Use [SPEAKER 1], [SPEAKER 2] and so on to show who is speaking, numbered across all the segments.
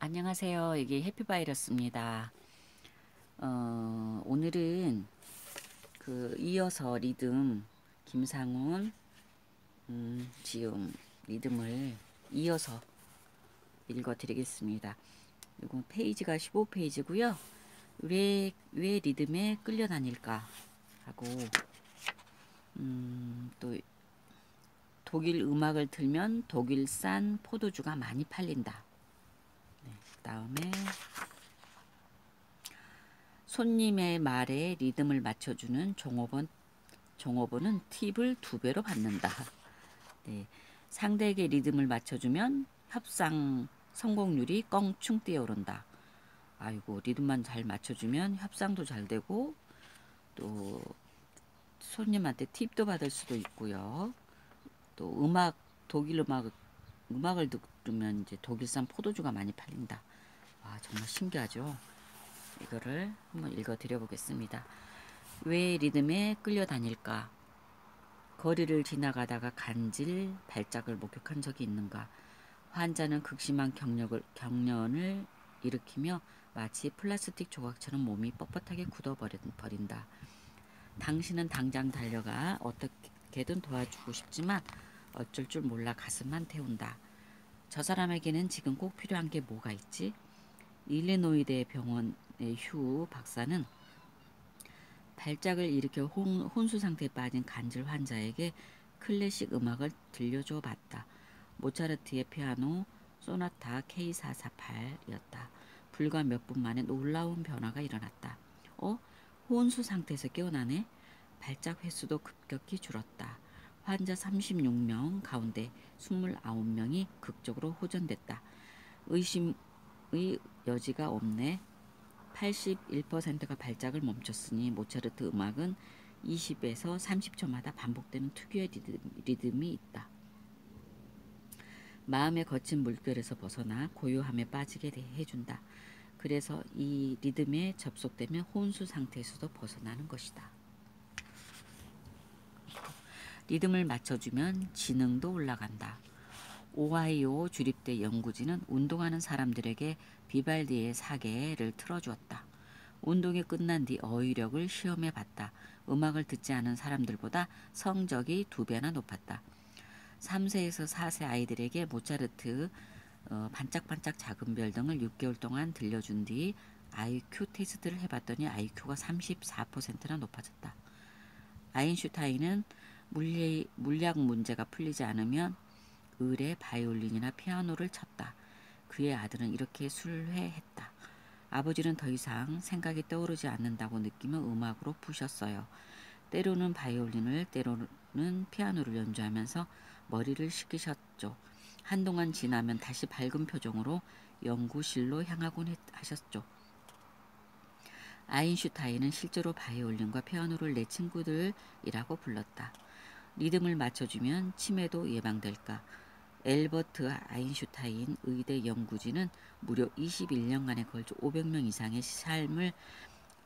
[SPEAKER 1] 안녕하세요. 이게 해피바이러스입니다. 오늘은 이어서 리듬 김상훈, 지음 리듬을 이어서 읽어드리겠습니다. 이거 페이지가 15페이지고요. 왜 리듬에 끌려다닐까 하고 또 독일 음악을 틀면 독일산 포도주가 많이 팔린다. 네, 그다음에 손님의 말에 리듬을 맞춰주는 종업원은 팁을 2배로 받는다. 네, 상대에게 리듬을 맞춰주면 협상 성공률이 껑충 뛰어오른다. 아이고, 리듬만 잘 맞춰주면 협상도 잘 되고 또 손님한테 팁도 받을 수도 있고요. 또 독일 음악을 들으면 이제 독일산 포도주가 많이 팔린다. 와, 정말 신기하죠? 이거를 한번 읽어 드려 보겠습니다. 왜 리듬에 끌려다닐까? 거리를 지나가다가 간질 발작을 목격한 적이 있는가? 환자는 극심한 경련을 일으키며 마치 플라스틱 조각처럼 몸이 뻣뻣하게 굳어버린다. 당신은 당장 달려가 어떻게든 도와주고 싶지만 어쩔 줄 몰라 가슴만 태운다. 저 사람에게는 지금 꼭 필요한 게 뭐가 있지? 일리노이대 병원의 휴 박사는 발작을 일으켜 혼수 상태에 빠진 간질 환자에게 클래식 음악을 들려줘 봤다. 모차르트의 피아노 소나타 K448이었다. 불과 몇 분 만에 놀라운 변화가 일어났다. 혼수 상태에서 깨어나네? 발작 횟수도 급격히 줄었다. 환자 36명 가운데 29명이 극적으로 호전됐다. 의심의 여지가 없네. 81%가 발작을 멈췄으니 모차르트 음악은 20에서 30초마다 반복되는 특유의 리듬이 있다. 마음의 거친 물결에서 벗어나 고요함에 빠지게 해준다. 그래서 이 리듬에 접속되면 혼수 상태에서도 벗어나는 것이다. 리듬을 맞춰주면 지능도 올라간다. 오하이오 주립대 연구진은 운동하는 사람들에게 비발디의 사계를 틀어주었다. 운동이 끝난 뒤 어휘력을 시험해 봤다. 음악을 듣지 않은 사람들보다 성적이 2배나 높았다. 3세에서 4세 아이들에게 모차르트 반짝반짝 작은 별 등을 6개월 동안 들려준 뒤 IQ 테스트를 해봤더니 IQ가 34%나 높아졌다. 아인슈타인은 물리학 문제가 풀리지 않으면 을에 바이올린이나 피아노를 쳤다. 그의 아들은 이렇게 술회했다. 아버지는 더 이상 생각이 떠오르지 않는다고 느끼며 음악으로 푸셨어요. 때로는 바이올린을 때로는 피아노를 연주하면서 머리를 식히셨죠. 한동안 지나면 다시 밝은 표정으로 연구실로 향하곤 하셨죠. 아인슈타인은 실제로 바이올린과 피아노를 내 친구들이라고 불렀다. 리듬을 맞춰주면 치매도 예방될까? 엘버트 아인슈타인 의대 연구진은 무려 21년간에 걸쳐 500명 이상의 삶을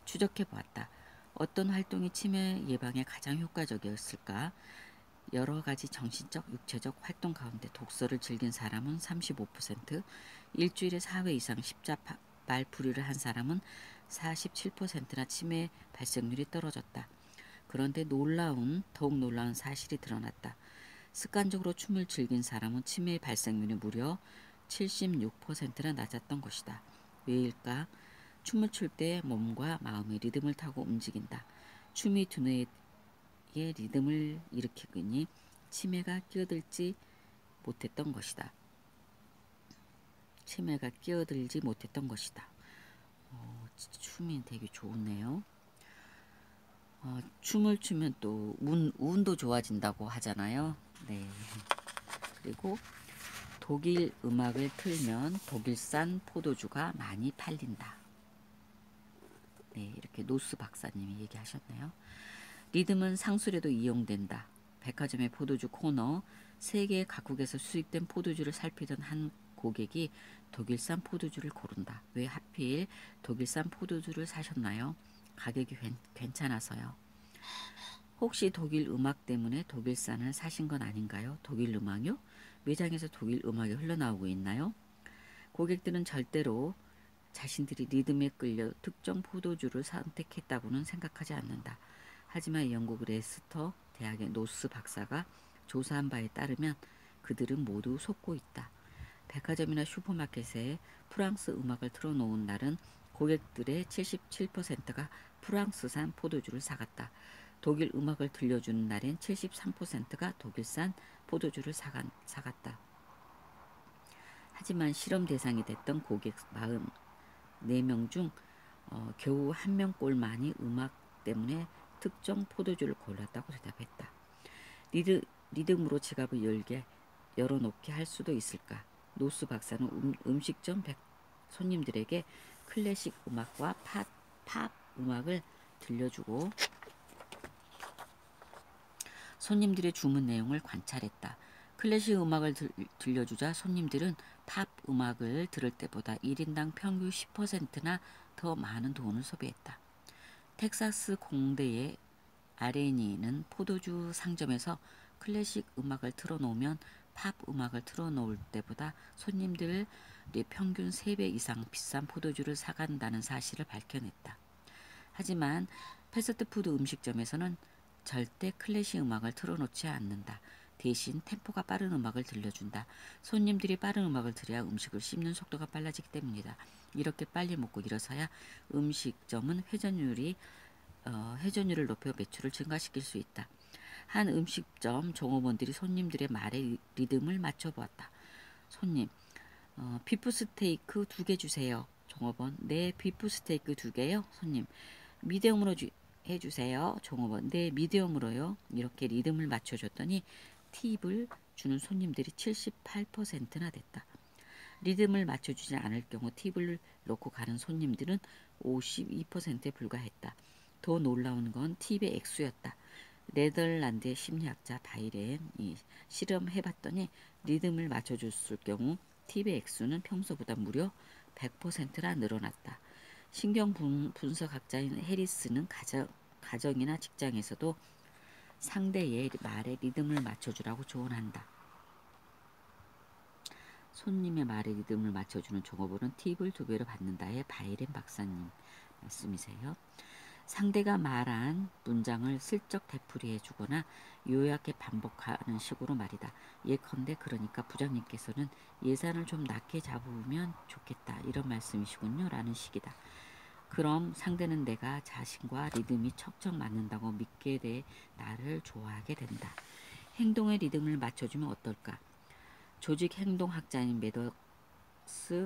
[SPEAKER 1] 추적해 보았다. 어떤 활동이 치매 예방에 가장 효과적이었을까? 여러 가지 정신적, 육체적 활동 가운데 독서를 즐긴 사람은 35%, 일주일에 4회 이상 십자발풀이를 한 사람은 47%나 치매 발생률이 떨어졌다. 그런데 더욱 놀라운 사실이 드러났다. 습관적으로 춤을 즐긴 사람은 치매 발생률이 무려 76%나 낮았던 것이다. 왜일까? 춤을 출 때 몸과 마음의 리듬을 타고 움직인다. 춤이 두뇌의 리듬을 일으키니 치매가 끼어들지 못했던 것이다. 치매가 끼어들지 못했던 것이다. 춤이 되게 좋네요. 춤을 추면 또 운도 좋아진다고 하잖아요. 네. 그리고 독일 음악을 틀면 독일산 포도주가 많이 팔린다. 네, 이렇게 노스 박사님이 얘기하셨네요. 리듬은 상술에도 이용된다. 백화점의 포도주 코너, 세계 각국에서 수입된 포도주를 살피던 한 고객이 독일산 포도주를 고른다. 왜 하필 독일산 포도주를 사셨나요? 가격이 괜찮아서요. 혹시 독일 음악 때문에 독일산을 사신 건 아닌가요? 독일 음악요? 매장에서 독일 음악이 흘러나오고 있나요? 고객들은 절대로 자신들이 리듬에 끌려 특정 포도주를 선택했다고는 생각하지 않는다. 하지만 영국 레스터 대학의 노스 박사가 조사한 바에 따르면 그들은 모두 속고 있다. 백화점이나 슈퍼마켓에 프랑스 음악을 틀어놓은 날은 고객들의 77%가 프랑스산 포도주를 사갔다. 독일 음악을 들려주는 날엔 73%가 독일산 포도주를 사갔다. 하지만 실험 대상이 됐던 고객 44명 중 겨우 1명꼴만이 음악 때문에 특정 포도주를 골랐다고 대답했다. 리듬으로 지갑을 열어놓게 할 수도 있을까? 노스 박사는 음식점 손님들에게 클래식 음악과 팝 음악을 들려주고 손님들의 주문 내용을 관찰했다. 클래식 음악을 들려주자 손님들은 팝 음악을 들을 때보다 1인당 평균 10%나 더 많은 돈을 소비했다. 텍사스 공대의 아레니는 포도주 상점에서 클래식 음악을 틀어놓으면 팝 음악을 틀어놓을 때보다 손님들이 평균 3배 이상 비싼 포도주를 사간다는 사실을 밝혀냈다. 하지만 패스트푸드 음식점에서는 절대 클래식 음악을 틀어놓지 않는다. 대신 템포가 빠른 음악을 들려준다. 손님들이 빠른 음악을 들어야 음식을 씹는 속도가 빨라지기 때문이다. 이렇게 빨리 먹고 일어서야 음식점은 회전율을 높여 매출을 증가시킬 수 있다. 한 음식점 종업원들이 손님들의 말에 리듬을 맞춰보았다. 손님, 비프 스테이크 2개 주세요. 종업원, 네, 비프 스테이크 2개요. 손님, 미디움으로 해주세요. 종업원, 네, 미디움으로요. 이렇게 리듬을 맞춰줬더니 팁을 주는 손님들이 78%나 됐다. 리듬을 맞춰주지 않을 경우 팁을 놓고 가는 손님들은 52%에 불과했다. 더 놀라운 건 팁의 액수였다. 네덜란드의 심리학자 바이렌이 실험해봤더니 리듬을 맞춰줬을 경우 팁의 액수는 평소보다 무려 100%나 늘어났다. 신경 분석학자인 해리스는 가정이나 직장에서도 상대의 말에 리듬을 맞춰주라고 조언한다. 손님의 말에 리듬을 맞춰주는 종업원은 팁을 2배로 받는다의 바이렌 박사님 말씀이세요. 상대가 말한 문장을 슬쩍 되풀이해 주거나 요약해 반복하는 식으로 말이다. 예컨대 그러니까 부장님께서는 예산을 좀 낮게 잡으면 좋겠다 이런 말씀이시군요 라는 식이다. 그럼 상대는 내가 자신과 리듬이 척척 맞는다고 믿게 돼 나를 좋아하게 된다. 행동의 리듬을 맞춰주면 어떨까? 조직 행동학자인 매덕스는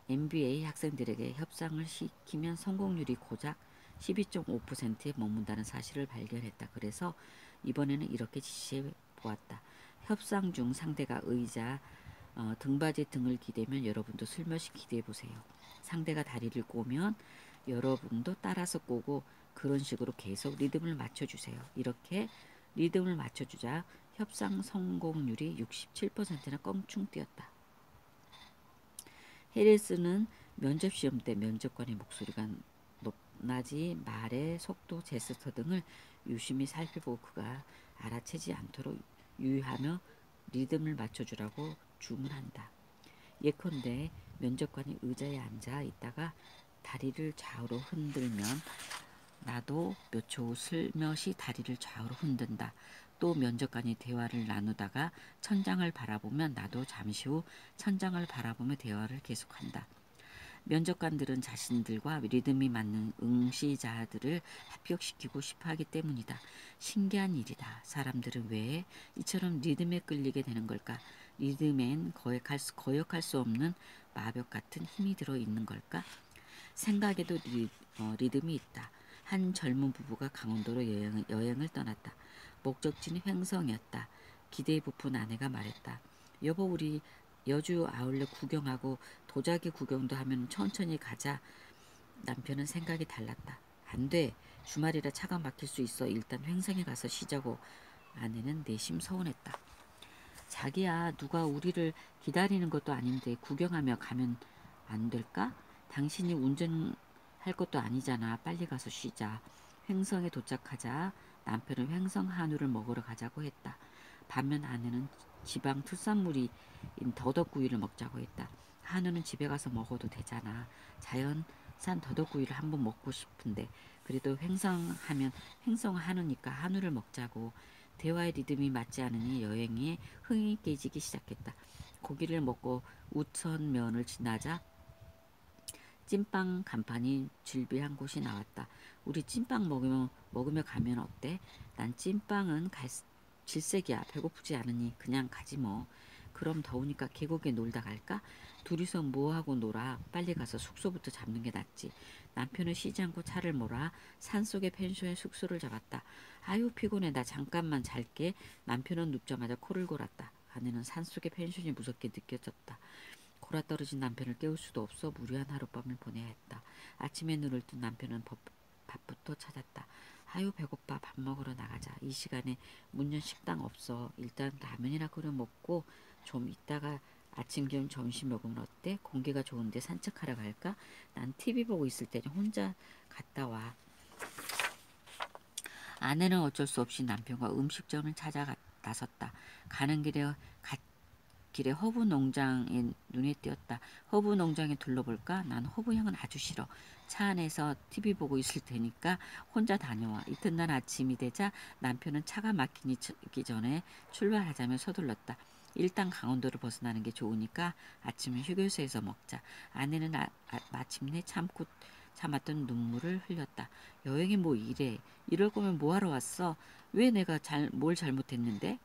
[SPEAKER 1] MBA 학생들에게 협상을 시키면 성공률이 고작 12.5%에 머문다는 사실을 발견했다. 그래서 이번에는 이렇게 지시해 보았다. 협상 중 상대가 의자, 등받이 등을 기대면 여러분도 슬며시 기대해 보세요. 상대가 다리를 꼬면 여러분도 따라서 꼬고 그런 식으로 계속 리듬을 맞춰주세요. 이렇게 리듬을 맞춰주자 협상 성공률이 67%나 껑충 뛰었다. 해리스는 면접시험 때 면접관의 목소리가 높낮이, 말의 속도, 제스처 등을 유심히 살펴보고 그가 알아채지 않도록 유의하며 리듬을 맞춰주라고 주문한다. 예컨대 면접관이 의자에 앉아 있다가 다리를 좌우로 흔들면 나도 몇 초 후 슬며시 다리를 좌우로 흔든다. 또 면접관이 대화를 나누다가 천장을 바라보면 나도 잠시 후 천장을 바라보며 대화를 계속한다. 면접관들은 자신들과 리듬이 맞는 응시자들을 합격시키고 싶어하기 때문이다. 신기한 일이다. 사람들은 왜 이처럼 리듬에 끌리게 되는 걸까? 리듬엔 거역할 수 없는 마법 같은 힘이 들어있는 걸까? 생각에도 리듬이 있다. 한 젊은 부부가 강원도로 여행을 떠났다. 목적지는 횡성이었다. 기대에 부푼 아내가 말했다. 여보, 우리 여주 아울렛 구경하고 도자기 구경도 하면 천천히 가자. 남편은 생각이 달랐다. 안 돼. 주말이라 차가 막힐 수 있어. 일단 횡성에 가서 쉬자고. 아내는 내심 서운했다. 자기야, 누가 우리를 기다리는 것도 아닌데 구경하며 가면 안 될까? 당신이 운전할 것도 아니잖아. 빨리 가서 쉬자. 횡성에 도착하자 남편은 횡성 한우를 먹으러 가자고 했다. 반면 아내는 지방 특산물이 더덕구이를 먹자고 했다. 한우는 집에 가서 먹어도 되잖아. 자연산 더덕구이를 한번 먹고 싶은데 그래도 횡성한우니까 한우를 먹자고. 대화의 리듬이 맞지 않으니 여행에 흥이 깨지기 시작했다. 고기를 먹고 우천면을 지나자 찐빵 간판이 즐비한 곳이 나왔다. 우리 찐빵 먹으며 가면 어때? 난 찐빵은 질색이야. 배고프지 않으니 그냥 가지 뭐. 그럼 더우니까 계곡에 놀다 갈까? 둘이서 뭐하고 놀아? 빨리 가서 숙소부터 잡는 게 낫지. 남편은 쉬지 않고 차를 몰아 산속의 펜션에 숙소를 잡았다. 아유 피곤해. 나 잠깐만 잘게. 남편은 눕자마자 코를 골았다. 아내는 산속의 펜션이 무섭게 느껴졌다. 골아떨어진 남편을 깨울 수도 없어 무리한 하룻밤을 보내야 했다. 아침에 눈을 뜬 남편은 밥부터 찾았다. 아유 배고파. 밥 먹으러 나가자. 이 시간에 문 연 식당 없어. 일단 라면이나 끓여 먹고 좀 이따가 아침 겸 점심 먹으면 어때? 공기가 좋은데 산책하러 갈까? 난 TV 보고 있을 때는 혼자 갔다 와. 아내는 어쩔 수 없이 남편과 음식점을 찾아 나섰다. 가는 길에 허브 농장에 눈에 띄었다. 허브 농장에 둘러볼까? 난 허브향은 아주 싫어. 차 안에서 TV 보고 있을 테니까 혼자 다녀와. 이튿날 아침이 되자 남편은 차가 막히기 전에 출발하자며 서둘렀다. 일단 강원도를 벗어나는 게 좋으니까 아침은 휴게소에서 먹자. 아내는 마침내 참았던 눈물을 흘렸다. 여행이 뭐 이래. 이럴 거면 뭐하러 왔어? 왜 내가 뭘 잘못했는데?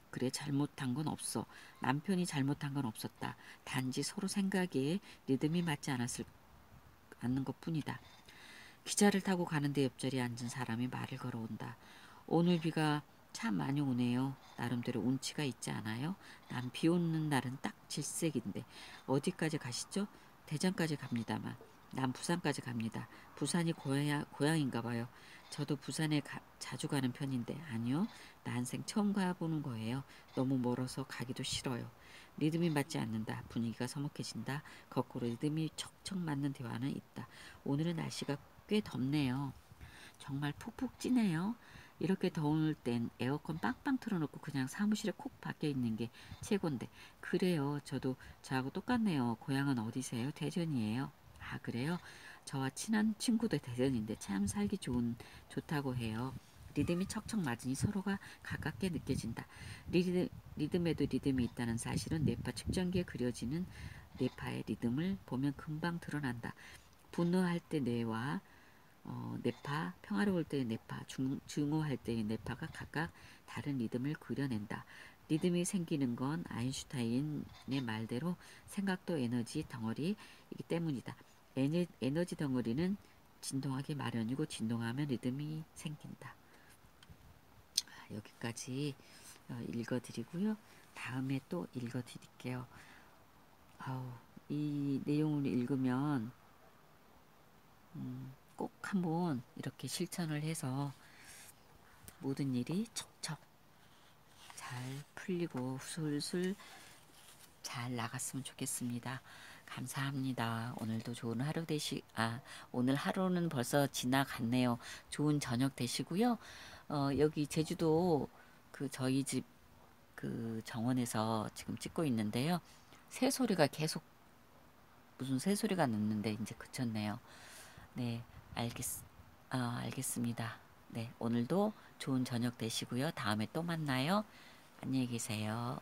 [SPEAKER 1] 그래 잘못한 건 없어. 남편이 잘못한 건 없었다. 단지 서로 생각에 리듬이 맞지 않는 것뿐이다. 기차를 타고 가는데 옆자리에 앉은 사람이 말을 걸어온다. 오늘 비가 참 많이 오네요. 나름대로 운치가 있지 않아요? 난 비 오는 날은 딱 질색인데. 어디까지 가시죠? 대전까지 갑니다만. 난 부산까지 갑니다. 부산이 고향인가 봐요. 저도 부산에 자주 가는 편인데. 아니요. 난생 처음 가보는 거예요. 너무 멀어서 가기도 싫어요. 리듬이 맞지 않는다. 분위기가 서먹해진다. 거꾸로 리듬이 척척 맞는 대화는 있다. 오늘은 날씨가 꽤 덥네요. 정말 푹푹 찌네요. 이렇게 더울 땐 에어컨 빵빵 틀어놓고 그냥 사무실에 콕 박혀 있는 게 최곤데. 그래요. 저하고 똑같네요. 고향은 어디세요? 대전이에요. 아 그래요? 저와 친한 친구도 대전인데 참 살기 좋다고 해요. 리듬이 척척 맞으니 서로가 가깝게 느껴진다. 리듬에도 리듬이 있다는 사실은 뇌파 측정기에 그려지는 뇌파의 리듬을 보면 금방 드러난다. 분노할 때 뇌와 뇌파, 평화로울 때의 뇌파, 증오할 때의 뇌파가 각각 다른 리듬을 그려낸다. 리듬이 생기는 건 아인슈타인의 말대로 생각도 에너지 덩어리이기 때문이다. 에너지 덩어리는 진동하기 마련이고 진동하면 리듬이 생긴다. 여기까지 읽어드리고요. 다음에 또 읽어드릴게요. 이 내용을 읽으면 꼭 한번 이렇게 실천을 해서 모든 일이 척척 잘 풀리고 술술 잘 나갔으면 좋겠습니다. 감사합니다. 오늘도 좋은 하루 오늘 하루는 벌써 지나갔네요. 좋은 저녁 되시고요. 여기 제주도 저희 집 정원에서 지금 찍고 있는데요. 새소리가 계속 무슨 새소리가 났는데 이제 그쳤네요. 네, 알겠습니다. 네, 오늘도 좋은 저녁 되시고요. 다음에 또 만나요. 안녕히 계세요.